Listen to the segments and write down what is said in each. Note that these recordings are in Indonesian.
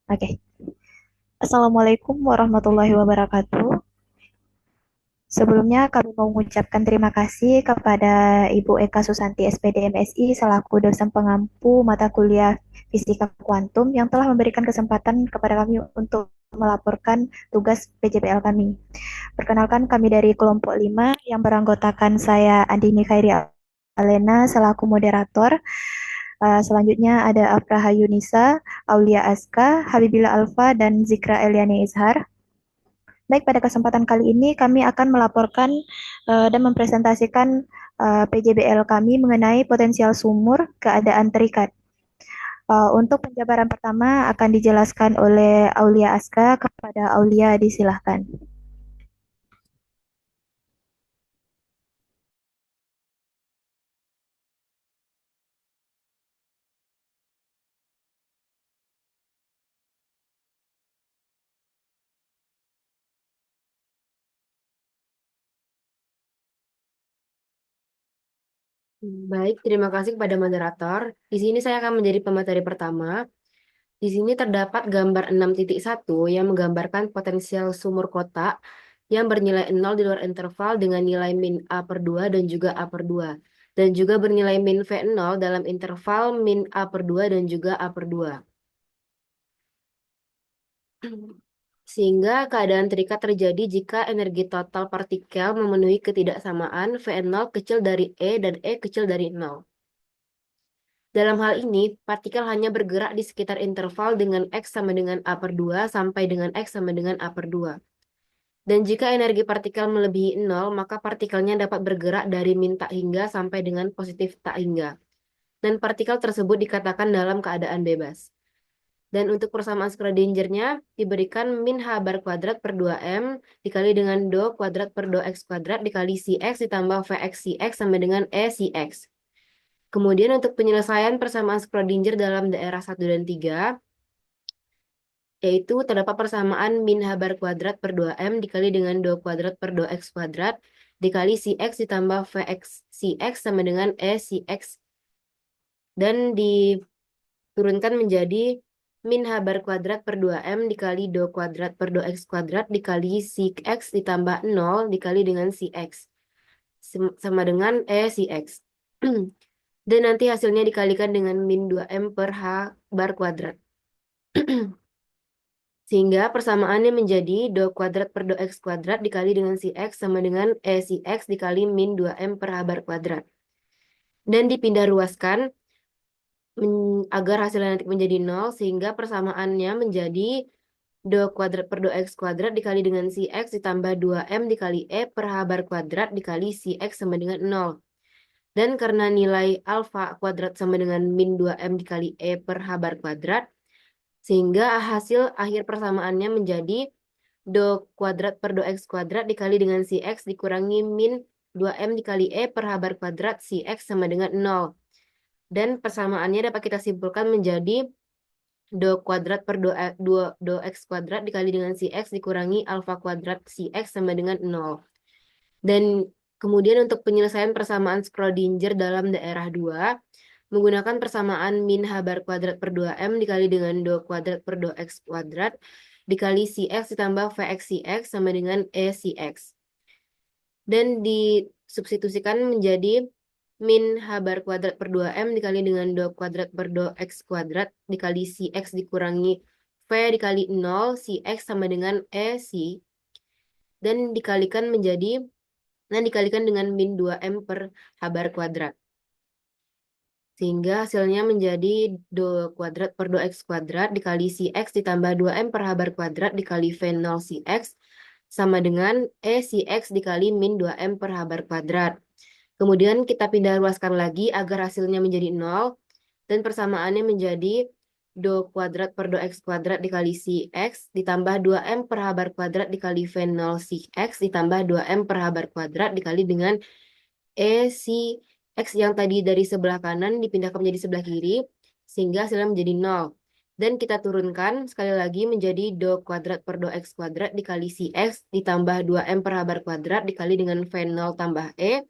Oke. Assalamualaikum warahmatullahi wabarakatuh. Sebelumnya kami mau mengucapkan terima kasih kepada Ibu Eka Susanti SPD MSI selaku dosen pengampu mata kuliah Fisika Kuantum yang telah memberikan kesempatan kepada kami untuk melaporkan tugas PJBL kami. Perkenalkan kami dari kelompok 5 yang beranggotakan saya Andini Khairi Alena selaku moderator. Selanjutnya ada Afraha Yunisa, Aulia Aska, Habibila Alfa, dan Zikra Eliani Izhar. Baik, pada kesempatan kali ini kami akan melaporkan dan mempresentasikan PJBL kami mengenai potensial sumur keadaan terikat. Untuk penjabaran pertama akan dijelaskan oleh Aulia Aska. Kepada Aulia disilahkan. Baik, terima kasih kepada moderator. Di sini saya akan menjadi pemateri pertama. Di sini terdapat gambar 6.1 yang menggambarkan potensial sumur kotak yang bernilai 0 di luar interval dengan nilai min A per 2 dan juga A per 2. Dan juga bernilai min V0 dalam interval min A per 2 dan juga A per 2. Sehingga keadaan terikat terjadi jika energi total partikel memenuhi ketidaksamaan V0 kecil dari E dan E kecil dari 0. Dalam hal ini, partikel hanya bergerak di sekitar interval dengan X sama dengan A per 2 sampai dengan X sama dengan A per 2. Dan jika energi partikel melebihi 0, maka partikelnya dapat bergerak dari min tak hingga sampai dengan positif tak hingga. Dan partikel tersebut dikatakan dalam keadaan bebas. Dan untuk persamaan Schrödingernya diberikan min H bar kuadrat per 2M dikali dengan do kuadrat per do X kuadrat dikali Cx ditambah Vx Cx sama dengan E Cx. Kemudian untuk penyelesaian persamaan Schrödinger dalam daerah 1 dan 3, yaitu terdapat persamaan min H bar kuadrat per 2M dikali dengan do kuadrat per do X kuadrat dikali Cx ditambah Vx Cx sama dengan E Cx. Dan diturunkan menjadi min H bar kuadrat per 2M dikali do kuadrat per do X kuadrat dikali Cx ditambah 0 dikali dengan Cx. Sama dengan E Cx. Dan nanti hasilnya dikalikan dengan min 2M per H bar kuadrat. Sehingga persamaannya menjadi do kuadrat per do X kuadrat dikali dengan si X sama dengan E si X dikali min 2M per H bar kuadrat. Dan dipindah ruaskan agar hasilnya nanti menjadi 0 sehingga persamaannya menjadi do kuadrat per do X kuadrat dikali dengan si X ditambah 2M dikali E per H bar kuadrat dikali si X sama dengan 0. Dan karena nilai alfa kuadrat sama dengan min 2M dikali E per H bar kuadrat, sehingga hasil akhir persamaannya menjadi do kuadrat per do X kuadrat dikali dengan si X dikurangi min 2M dikali E per H bar kuadrat si X sama dengan 0. Dan persamaannya dapat kita simpulkan menjadi do kuadrat per do X kuadrat dikali dengan si X dikurangi alfa kuadrat si X sama dengan 0. Dan kemudian untuk penyelesaian persamaan Schrödinger dalam daerah 2, menggunakan persamaan min H bar kuadrat per 2M dikali dengan do kuadrat per do X kuadrat dikali si X ditambah Vx si X sama dengan E si X. Dan disubstitusikan menjadi min H bar kuadrat per 2M dikali dengan do kuadrat per do X kuadrat dikali si X dikurangi V dikali 0 si X sama dengan E si dan dikalikan dengan min 2M per H bar kuadrat. Sehingga hasilnya menjadi do kuadrat per do X kuadrat dikali si X ditambah 2M per H bar kuadrat dikali V0 si X sama dengan E si X dikali min 2M per H bar kuadrat. Kemudian kita pindah ruaskan lagi agar hasilnya menjadi 0 dan persamaannya menjadi do kuadrat per do X kuadrat dikali si X ditambah 2M per H bar kuadrat dikali V0 si X ditambah 2M per H bar kuadrat dikali dengan E si X yang tadi dari sebelah kanan dipindahkan menjadi sebelah kiri sehingga hasilnya menjadi 0. Dan kita turunkan sekali lagi menjadi do kuadrat per do X kuadrat dikali si X ditambah 2M per H bar kuadrat dikali dengan V0 tambah E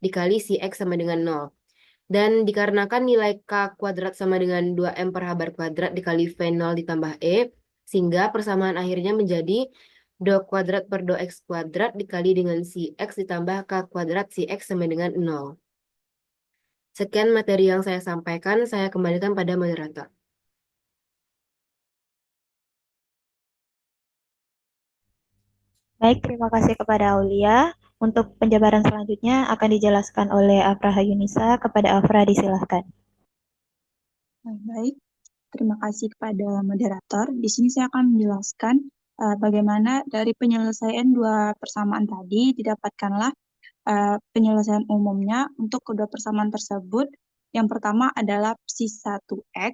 dikali si X sama dengan 0. Dan dikarenakan nilai K kuadrat sama dengan 2M per H bar kuadrat dikali V0 ditambah E, sehingga persamaan akhirnya menjadi do kuadrat per do X kuadrat dikali dengan si X ditambah K kuadrat si X sama dengan 0. Sekian materi yang saya sampaikan, saya kembalikan pada moderator. Baik, terima kasih kepada Aulia. Untuk penjabaran selanjutnya akan dijelaskan oleh Afra Yunisa. Kepada Afra disilahkan. Baik, terima kasih kepada moderator. Di sini saya akan menjelaskan bagaimana dari penyelesaian dua persamaan tadi didapatkanlah penyelesaian umumnya untuk kedua persamaan tersebut. Yang pertama adalah psi 1x,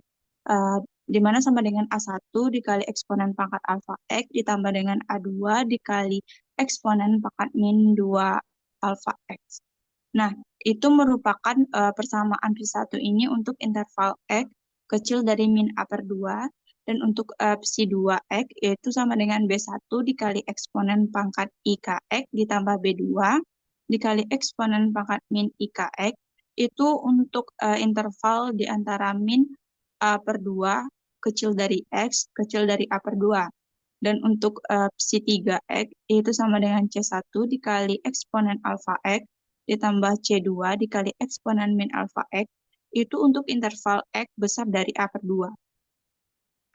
di mana sama dengan A1 dikali eksponen pangkat alfa X ditambah dengan A2 dikali eksponen pangkat min 2 alfa X. Nah, itu merupakan persamaan psi 1 ini untuk interval X kecil dari min A per 2, dan untuk psi 2x yaitu sama dengan B1 dikali eksponen pangkat IKX ditambah B2 dikali eksponen pangkat min IKX, itu untuk interval di antara min A per 2 kecil dari X kecil dari A per 2. Dan untuk psi 3x itu sama dengan C1 dikali eksponen alfa X ditambah C2 dikali eksponen min alfa X, itu untuk interval X besar dari A per 2.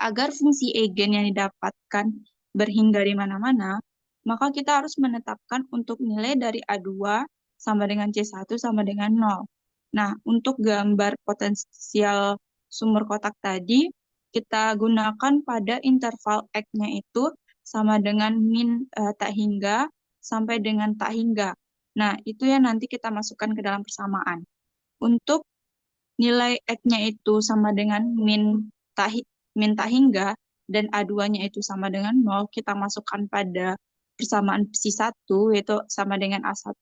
Agar fungsi eigen yang didapatkan berhingga di mana-mana, maka kita harus menetapkan untuk nilai dari A2 sama dengan C1 sama dengan 0. Nah, untuk gambar potensial sumber kotak tadi, kita gunakan pada interval X-nya itu sama dengan min tak hingga sampai dengan tak hingga. Nah, itu yang nanti kita masukkan ke dalam persamaan. Untuk nilai X-nya itu sama dengan min tak hingga dan A2-nya itu sama dengan 0, kita masukkan pada persamaan psi 1, yaitu sama dengan A1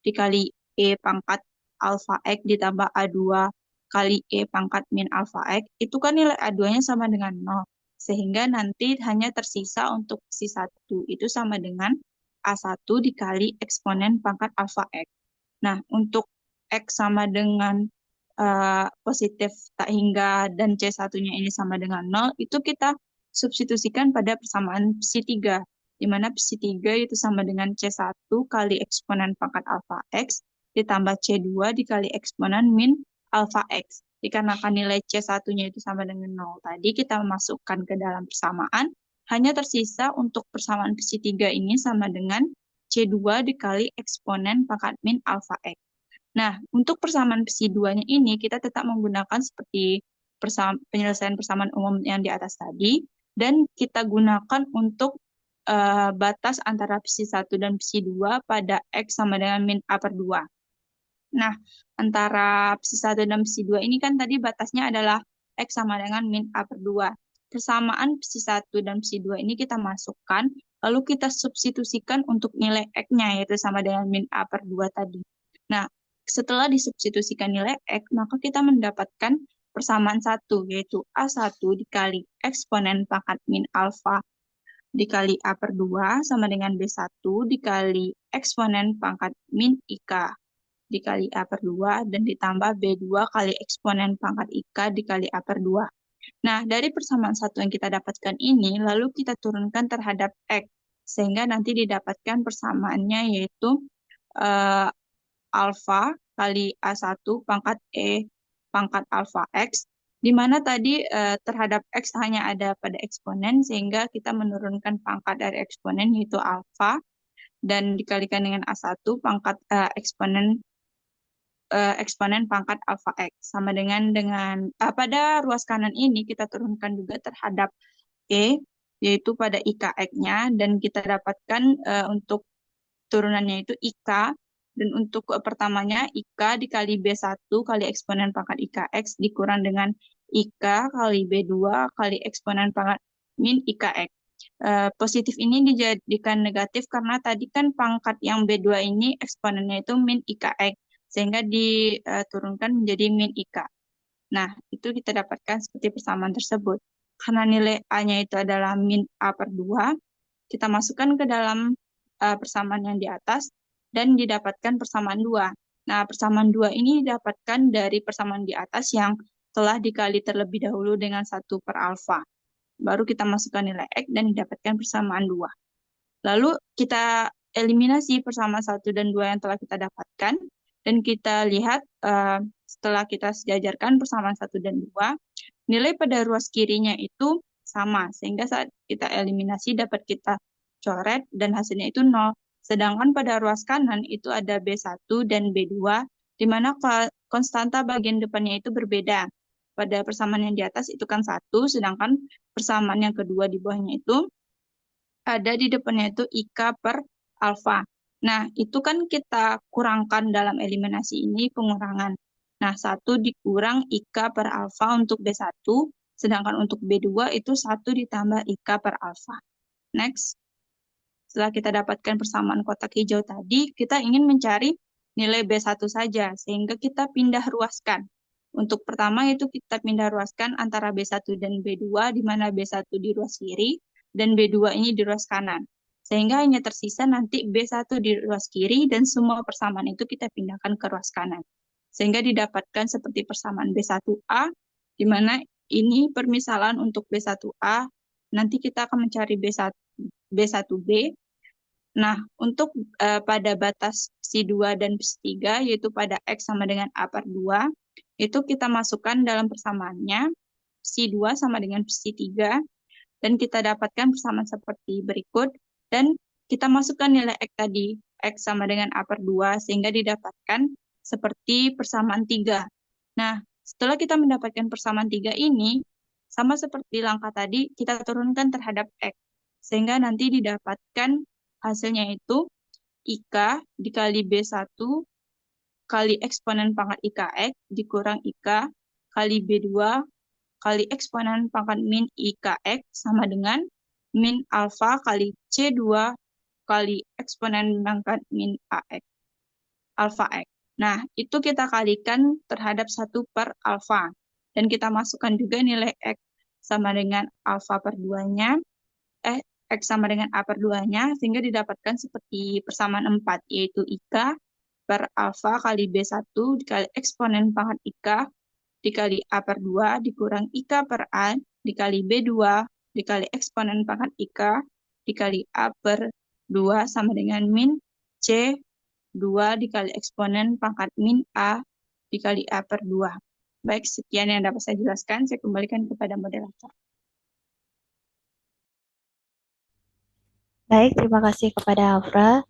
dikali E pangkat alfa X ditambah A2 kali E pangkat min alfa X, itu kan nilai A2-nya sama dengan 0. Sehingga nanti hanya tersisa untuk psi 1, itu sama dengan A1 dikali eksponen pangkat alfa X. Nah, untuk X sama dengan positif tak hingga dan C1-nya ini sama dengan 0, itu kita substitusikan pada persamaan psi 3, di mana psi 3 itu sama dengan C1 kali eksponen pangkat alfa X ditambah C2 dikali eksponen min alfa X. Dikarenakan nilai C1-nya itu sama dengan 0 tadi, kita masukkan ke dalam persamaan, hanya tersisa untuk persamaan psi 3 ini sama dengan C2 dikali eksponen pangkat min alfa X. Nah, untuk persamaan psi 2-nya ini kita tetap menggunakan seperti penyelesaian persamaan umum yang di atas tadi, dan kita gunakan untuk batas antara psi 1 dan psi 2 pada X sama dengan min A per 2. Nah, antara psi 1 dan psi 2 ini kan tadi batasnya adalah X sama dengan min A per 2. Persamaan psi 1 dan psi 2 ini kita masukkan, lalu kita substitusikan untuk nilai X-nya, yaitu sama dengan min A per 2 tadi. Nah, setelah disubstitusikan nilai X, maka kita mendapatkan persamaan 1, yaitu A1 dikali eksponen pangkat min alfa dikali A per 2 sama dengan B1 dikali eksponen pangkat min IK dikali A per 2 dan ditambah B2 kali eksponen pangkat IK dikali A per 2. Nah, dari persamaan 1 yang kita dapatkan ini, lalu kita turunkan terhadap X, sehingga nanti didapatkan persamaannya yaitu alfa kali A1 pangkat E pangkat alfa X, di mana tadi terhadap X hanya ada pada eksponen, sehingga kita menurunkan pangkat dari eksponen yaitu alfa, dan dikalikan dengan A1 pangkat eksponen pangkat alfa X. Sama dengan pada ruas kanan ini kita turunkan juga terhadap E, yaitu pada IKX-nya, dan kita dapatkan untuk turunannya itu IK, dan untuk pertamanya IK dikali B1 kali eksponen pangkat IKX dikurang dengan IK kali B2 kali eksponen pangkat min IKX. Positif ini dijadikan negatif karena tadi kan pangkat yang B2 ini eksponennya itu min IKX, sehingga diturunkan menjadi min IK. Nah, itu kita dapatkan seperti persamaan tersebut. Karena nilai A-nya itu adalah min A per 2, kita masukkan ke dalam persamaan yang di atas dan didapatkan persamaan 2. Nah, persamaan 2 ini didapatkan dari persamaan di atas yang telah dikali terlebih dahulu dengan 1 per alfa. Baru kita masukkan nilai X dan didapatkan persamaan 2. Lalu kita eliminasi persamaan 1 dan 2 yang telah kita dapatkan. Dan kita lihat setelah kita sejajarkan persamaan 1 dan 2, nilai pada ruas kirinya itu sama. Sehingga saat kita eliminasi dapat kita coret dan hasilnya itu 0. Sedangkan pada ruas kanan itu ada B1 dan B2, di mana konstanta bagian depannya itu berbeda. Pada persamaan yang di atas itu kan 1, sedangkan persamaan yang kedua di bawahnya itu ada di depannya itu IK per alfa. Nah, itu kan kita kurangkan dalam eliminasi ini pengurangan. Nah, 1 dikurang IK per alfa untuk B1, sedangkan untuk B2 itu 1 ditambah IK per alfa. Next. Setelah kita dapatkan persamaan kotak hijau tadi, kita ingin mencari nilai B1 saja, sehingga kita pindah ruaskan. Untuk pertama itu kita pindah ruaskan antara B1 dan B2, di mana B1 di ruas kiri, dan B2 ini di ruas kanan. Sehingga hanya tersisa nanti B1 di ruas kiri, dan semua persamaan itu kita pindahkan ke ruas kanan. Sehingga didapatkan seperti persamaan B1A, di mana ini permisalan untuk B1A, nanti kita akan mencari B1B. Nah, untuk pada batas psi 2 dan psi 3, yaitu pada X sama dengan A per 2, itu kita masukkan dalam persamaannya, psi 2 sama dengan psi 3, dan kita dapatkan persamaan seperti berikut, dan kita masukkan nilai X tadi, X sama dengan A per 2, sehingga didapatkan seperti persamaan 3. Nah, setelah kita mendapatkan persamaan 3 ini, sama seperti langkah tadi, kita turunkan terhadap X, sehingga nanti didapatkan hasilnya itu IK dikali B1 kali eksponen pangkat IKX dikurang IK kali B2 kali eksponen pangkat min IKX sama dengan min alfa kali C2 kali eksponen pangkat min AX, alfa X. Nah, itu kita kalikan terhadap 1 per alfa. Dan kita masukkan juga nilai X sama dengan alfa per 2-nya, X sama dengan A per 2-nya, sehingga didapatkan seperti persamaan 4, yaitu IK per alfa kali B1 dikali eksponen pangkat IK dikali A per 2 dikurang IK per A dikali B2 dikali eksponen pangkat IK dikali A per 2 sama dengan min C2 dikali eksponen pangkat min A dikali A per 2. Baik, sekian yang dapat saya jelaskan. Saya kembalikan kepada moderator. Baik, terima kasih kepada Afra.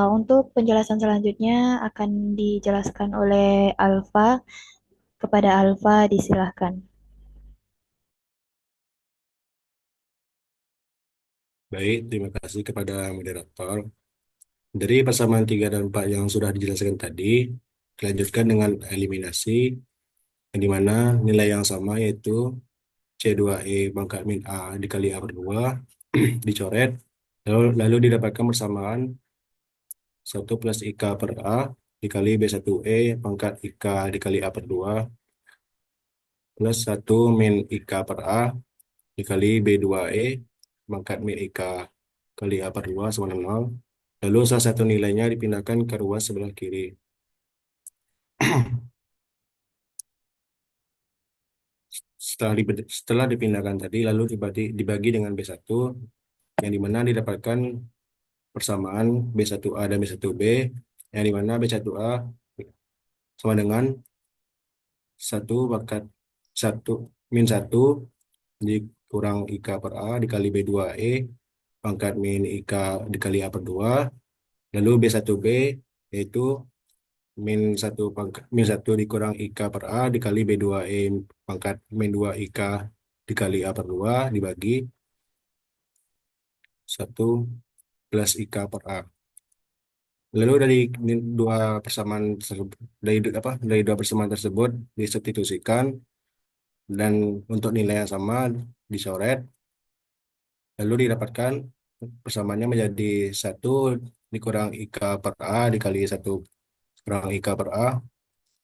Untuk penjelasan selanjutnya akan dijelaskan oleh Alfa. Kepada Alfa, disilahkan. Baik, terima kasih kepada moderator. Dari persamaan 3 dan 4 yang sudah dijelaskan tadi, dilanjutkan dengan eliminasi, yang dimana nilai yang sama yaitu C2E pangkat min A dikali A per 2 dicoret, lalu didapatkan persamaan 1 plus IK per A dikali B1E pangkat IK dikali A per 2 plus 1 min IK per A dikali B2E pangkat min IK kali A per 2 sama dengan 0. Lalu salah satu nilainya dipindahkan ke ruas sebelah kiri. Setelah dipindahkan tadi, lalu dibagi dengan B1, yang dimana didapatkan persamaan B1A dan B1B, yang dimana B1A sama dengan 1 pangkat 1 min 1 dikurang IK per A dikali B2E pangkat min IK dikali A per 2. Lalu B1B yaitu min 1 dikurang IK per A dikali B2E pangkat min 2 IK dikali A per 2 dibagi 1 plus IK per A. Lalu dari dua persamaan tersebut, dari dua persamaan tersebut disubstitusikan dan untuk nilai yang sama dicoret, lalu didapatkan persamaannya menjadi 1 dikurang IK per A dikali 1 kurang IK per A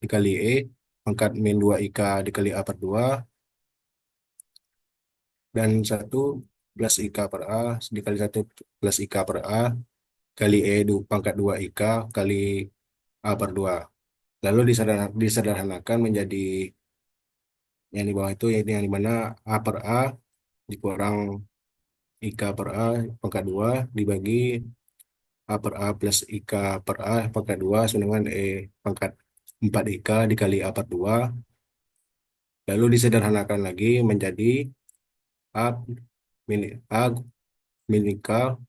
dikali E pangkat min 2 IK dikali A per 2 dan 1 plus IK per A dikali 1 plus IK per A kali E pangkat 2 IK kali A per 2. Lalu disederhanakan menjadi yang di bawah itu, yaitu yang dimana A per A dikurang IK per A pangkat 2 dibagi A per A plus IK per A pangkat 2 sama dengan pangkat 4 IK dikali A per 2. Lalu disederhanakan lagi menjadi A min A min IK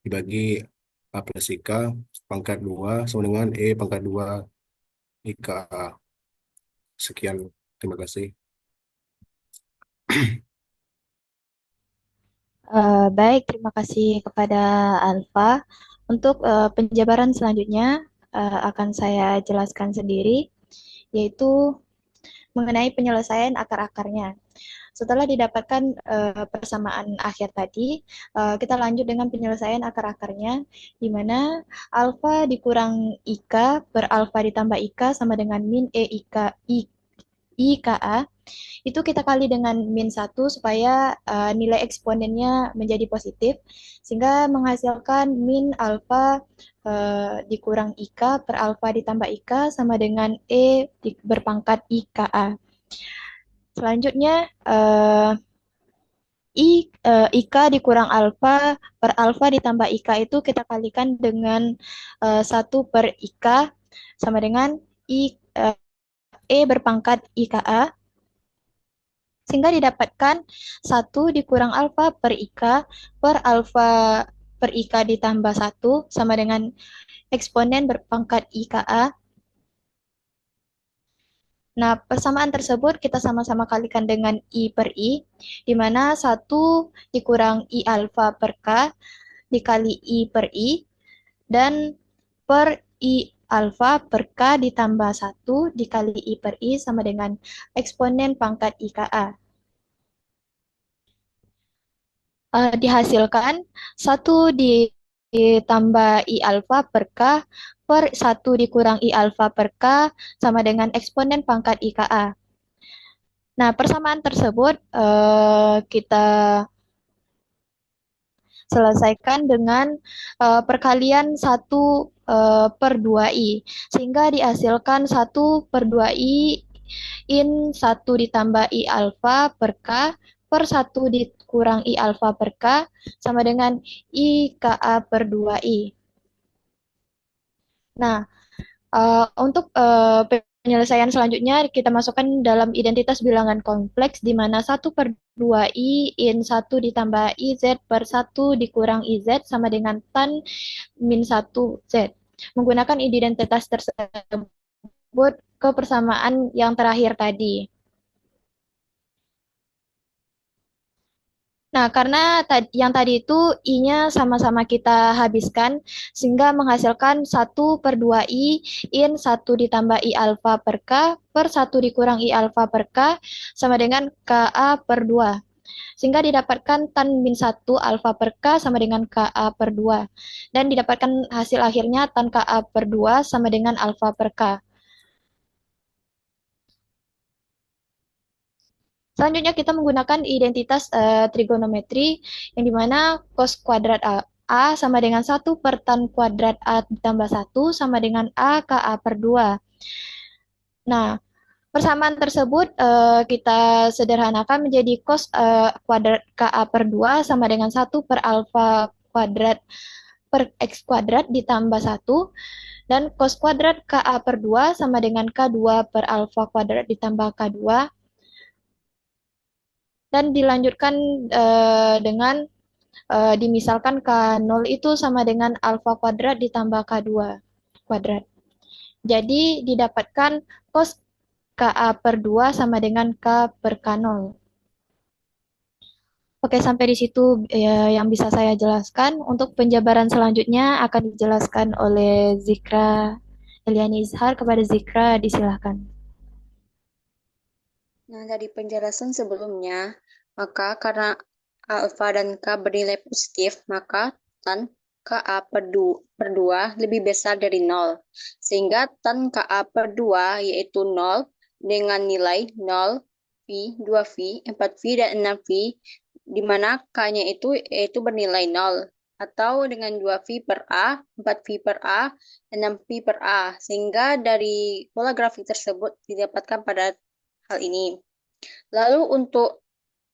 dibagi A plus IK pangkat 2 sama dengan pangkat 2 IK A. Sekian, terima kasih. Baik, terima kasih kepada Alfa. Untuk penjabaran selanjutnya akan saya jelaskan sendiri, yaitu mengenai penyelesaian akar-akarnya. Setelah didapatkan persamaan akhir tadi, kita lanjut dengan penyelesaian akar-akarnya, di mana alfa dikurang IK per alfa ditambah IK sama dengan min IKA. Itu kita kali dengan min 1 supaya nilai eksponennya menjadi positif, sehingga menghasilkan min alfa dikurang IK per alfa ditambah IK sama dengan berpangkat IKA. Selanjutnya, IK dikurang alfa per alfa ditambah IK itu kita kalikan dengan 1 per IK sama dengan berpangkat IKA, sehingga didapatkan 1 dikurang alfa per IK per alfa per IK ditambah 1 sama dengan eksponen berpangkat IKA. Nah, persamaan tersebut kita sama-sama kalikan dengan I per I, di mana 1 dikurang I alfa per K dikali I per I, dan per I alfa per K ditambah 1 dikali I per I sama dengan eksponen pangkat IKA. Dihasilkan 1 ditambah I alfa per K per 1 dikurang I alfa per K sama dengan eksponen pangkat IKA. Nah, persamaan tersebut kita selesaikan dengan perkalian 1 per 2I, sehingga dihasilkan 1 per 2I in 1 ditambah I alfa per K per 1 dikurang I alfa per K sama dengan IKA per 2I. Nah, untuk penyelesaian selanjutnya kita masukkan dalam identitas bilangan kompleks, di mana 1 per 2I in 1 ditambah IZ per 1 dikurang IZ sama dengan tan min 1Z. Menggunakan identitas tersebut ke persamaan yang terakhir tadi. Nah, karena yang tadi itu I-nya sama-sama kita habiskan, sehingga menghasilkan 1 per 2I in 1 ditambah I alfa per K per 1 dikurang I alfa per K sama dengan KA per 2. Sehingga didapatkan tan min 1 alfa per K sama dengan KA per 2. Dan didapatkan hasil akhirnya tan KA per 2 sama dengan alfa per K. Selanjutnya kita menggunakan identitas trigonometri, yang dimana cos kuadrat A sama dengan 1 per tan kuadrat A ditambah 1 sama dengan A KA per 2. Nah, persamaan tersebut kita sederhanakan menjadi cos kuadrat KA per 2 sama dengan 1 per alfa kuadrat per X kuadrat ditambah 1, dan cos kuadrat KA per 2 sama dengan K2 per alfa kuadrat ditambah K2, dan dilanjutkan dengan dimisalkan K0 itu sama dengan alfa kuadrat ditambah K2 kuadrat. Jadi didapatkan cos KA per 2 sama dengan K per K0. Oke, sampai di situ yang bisa saya jelaskan. Untuk penjabaran selanjutnya akan dijelaskan oleh Zikra Eliani Izhar. Kepada Zikra, disilahkan. Nah, dari penjelasan sebelumnya, maka karena alfa dan K bernilai positif, maka tan KA per 2 lebih besar dari 0. Sehingga tan KA per 2 yaitu 0 dengan nilai 0, V, 2V, 4V, dan 6V, di mana K-nya itu yaitu bernilai 0. atau dengan 2V per A, 4V per A, dan 6V per A. Sehingga dari pola grafik tersebut didapatkan pada hal ini. Lalu untuk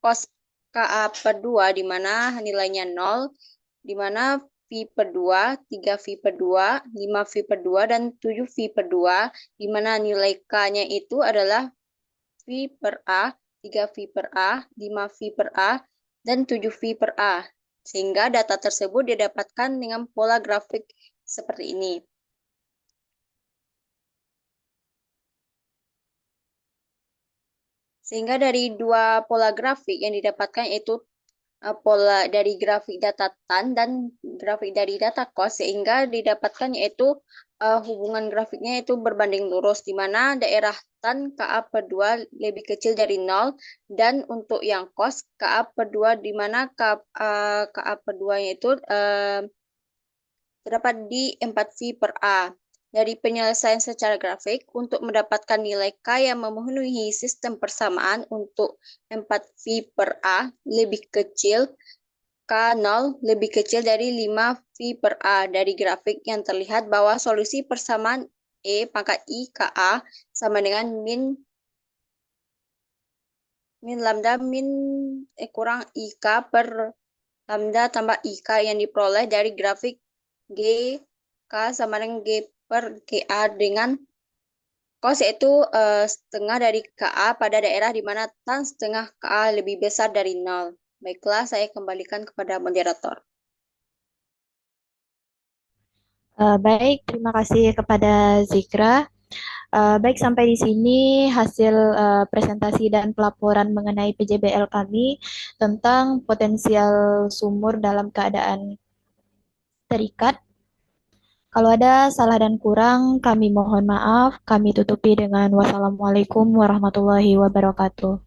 cos KA per 2 di mana nilainya 0, di mana V per 2, 3V per 2, 5V per 2, dan 7V per 2, di mana nilai K-nya itu adalah V per A, 3V per A, 5V per A, dan 7V per A. Sehingga data tersebut didapatkan dengan pola grafik seperti ini. Sehingga dari dua pola grafik yang didapatkan yaitu pola dari grafik data tan dan grafik dari data cost, sehingga didapatkan yaitu hubungan grafiknya itu berbanding lurus, di mana daerah tan KA per 2 lebih kecil dari 0, dan untuk yang cost KA per 2 di mana KA per 2 itu terdapat di 4V per A. Dari penyelesaian secara grafik, untuk mendapatkan nilai K yang memenuhi sistem persamaan untuk 4V per A lebih kecil, K0 lebih kecil dari 5V per A. Dari grafik yang terlihat bahwa solusi persamaan E pangkat I KA sama dengan min lambda kurang IK per lambda tambah IK yang diperoleh dari grafik G K sama dengan G per GA dengan cos yaitu setengah dari KA pada daerah di mana tan setengah KA lebih besar dari 0. Baiklah, saya kembalikan kepada moderator. Baik, terima kasih kepada Zikra. Baik, sampai di sini hasil presentasi dan pelaporan mengenai PJBL kami tentang potensial sumur dalam keadaan terikat. Kalau ada salah dan kurang, kami mohon maaf. Kami tutupi dengan wassalamualaikum warahmatullahi wabarakatuh.